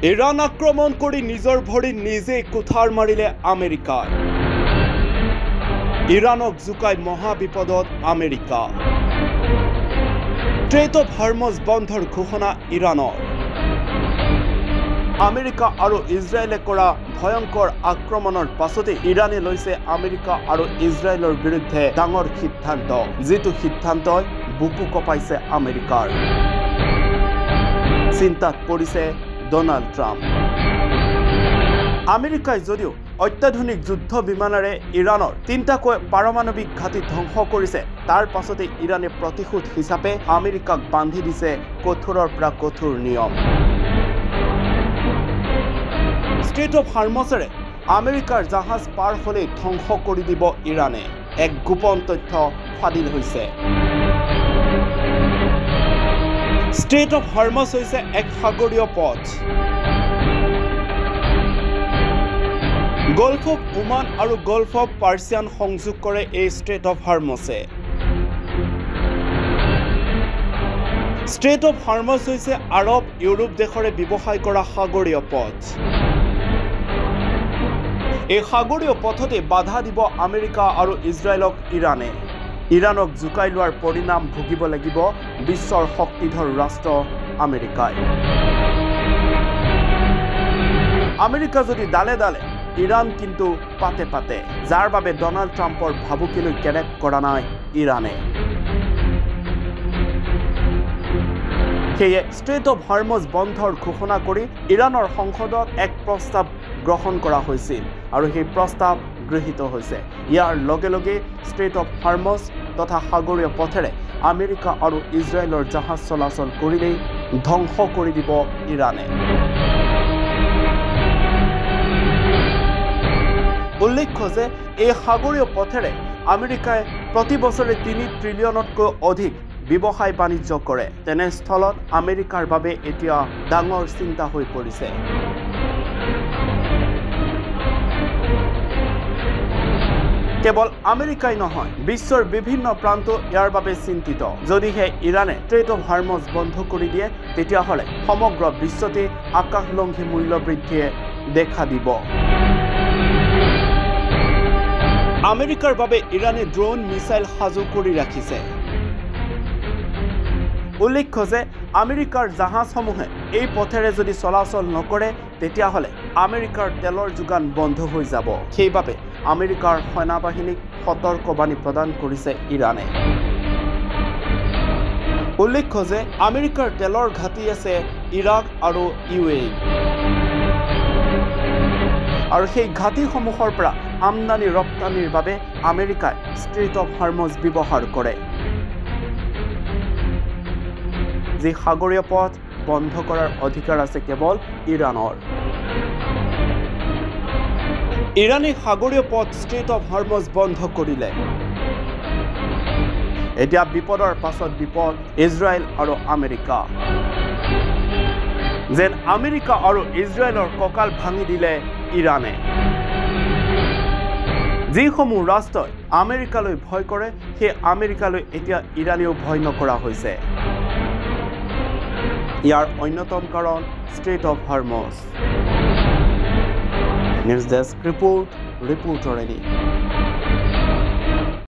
Iran আক্ৰমণ কৰি নিজৰ ভৰি নিজে কুঠাৰ মাৰিলে আমেৰিকা। ইৰাণক জুকাই মহা বিপদত আমেৰিকা। ষ্ট্ৰেইট অফ হৰমুজ বন্ধৰ ঘোষণা ইৰাণৰ। আমেৰিকা আৰু ইজৰাইলে কৰা ভয়ংকৰ আক্ৰমণৰ পাছতে ইৰাণে লৈছে আমেৰিকা আৰু ইজৰাইলৰ বিৰুদ্ধে ডাঙৰ সিদ্ধান্ত, যিটো সিদ্ধান্তই বুকু কঁপাইছে আমেৰিকাৰ। চিন্তাত পৰিছে ডনাল্ড ট্ৰাম্প। আমেৰিকাই যদিও অত্যাধুনিক যুদ্ধ বিমানেৰে ইৰাণৰ 3টাকৈ পাৰমাণৱিক ঘাটি ধ্বংস কৰিছে, তাৰ পাছতে ইৰাণে প্ৰতিশোধ হিচাপে আমেৰিকাক বান্ধি দিছে কঠোৰৰ পৰা কঠোৰ নিয়ম। ষ্ট্ৰেইট অফ হৰমুজেৰে আমেৰিকাৰ জাহাজ পাৰ হ'লেই ধ্বংস কৰি দিব ইৰাণে, এক গোপন তথ্য ফাদিল হৈছে। ষ্ট্ৰেইট অফ হৰমুজ হৈছে এক সাগৰীয় পথ। গল্ফ অফ ওমান আৰু গল্ফ অফ পাৰ্চিয়ান সংযোগ কৰে এই ষ্ট্ৰেইট অফ হৰমুজে। ষ্ট্ৰেইট অফ হৰমুজ হৈছে আৰৱ ইউৰোপ দেশৰে ব্যৱসায় কৰা সাগৰীয় পথ। এই সাগৰীয় পথতে বাধা দিব আমেৰিকা আৰু ইজৰাইলক ইৰাণে। ইৰাণক জুকাই লোৱাৰ পৰিণাম ভুগিব লাগিব বিশ্বৰ শক্তিধৰ ৰাষ্ট্ৰ আমেৰিকাই। আমেৰিকা যদি ডালে ডালে, ইৰাণ কিন্তু পাতে পাতে, যাৰ বাবে ডনাল্ড ট্ৰাম্পৰ ভাবুকিলৈ কেৰেক কৰা নাই ইৰাণে। সেয়ে ষ্ট্ৰেইট অফ হৰমুজ বন্ধৰ ঘোষণা কৰি ইৰাণৰ সংসদত এক প্ৰস্তাৱ গ্ৰহণ কৰা হৈছিল আৰু সেই প্ৰস্তাৱ গৃহীত হৈছে। ইয়াৰ লগে লগে ষ্ট্ৰেইট অফ হৰমুজ তথা সাগৰীয় পথেৰে আমেৰিকা আৰু ইজৰাইলৰ জাহাজ চলাচল কৰিলেই ধ্বংস কৰি দিব ইৰাণে। উল্লেখ্য যে এই সাগৰীয় পথেৰে আমেৰিকাই প্ৰতি বছৰে 3 ট্ৰিলিয়নতকৈ অধিক ব্যৱসায় বাণিজ্য কৰে। তেনেস্থলত আমেৰিকাৰ বাবে এতিয়া ডাঙৰ চিন্তা হৈ পৰিছে। কেৱল আমেৰিকাই নহয়, বিশ্বৰ বিভিন্ন প্ৰান্ত ইয়াৰ বাবে চিন্তিত। যদিহে ইৰাণে ষ্ট্ৰেইট অফ হৰমুজ বন্ধ কৰি দিয়ে, তেতিয়াহ'লে সমগ্ৰ বিশ্বতে আকাশলংঘী মূল্য বৃদ্ধিয়ে দেখা দিব। আমেৰিকাৰ বাবে ইৰাণে ড্ৰোন মিছাইল সাজু কৰি ৰাখিছে। উল্লেখ্য যে আমেৰিকাৰ জাহাজসমূহে এই পথেৰে যদি চলাচল নকৰে, তেতিয়াহ'লে আমেৰিকাৰ তেলৰ যোগান বন্ধ হৈ যাব। সেইবাবে আমেৰিকাৰ সেনাবাহিনীক সতৰ্কবাণী প্ৰদান কৰিছে ইৰাণে। উল্লেখ্য যে আমেৰিকাৰ তেলৰ ঘাটি আছে ইৰাক আৰু UAE, আৰু সেই ঘাটিসমূহৰ পৰা আমদানি ৰপ্তানিৰ বাবে আমেৰিকাই ষ্ট্ৰেইট অফ হৰমুজ ব্যৱহাৰ কৰে। যি সাগৰীয় পথ বন্ধ কৰাৰ অধিকাৰ আছে কেৱল ইৰাণৰ। ইৰাণে সাগৰীয় পথ ষ্ট্ৰেইট অফ হৰমুজ বন্ধ কৰিলে। এতিয়া বিপদৰ পাছত বিপদ ইজৰাইল আৰু আমেৰিকা। যেন আমেৰিকা আৰু ইজৰাইলৰ কঁকাল ভাঙি দিলে ইৰাণে। যিসমূহ ৰাষ্ট্ৰই আমেৰিকালৈ ভয় কৰে, সেই আমেৰিকালৈ এতিয়া ইৰাণেও ভয় নকৰা হৈছে। ইয়াৰ অন্যতম কাৰণ strait of Hormuz. News desk report, reporter any.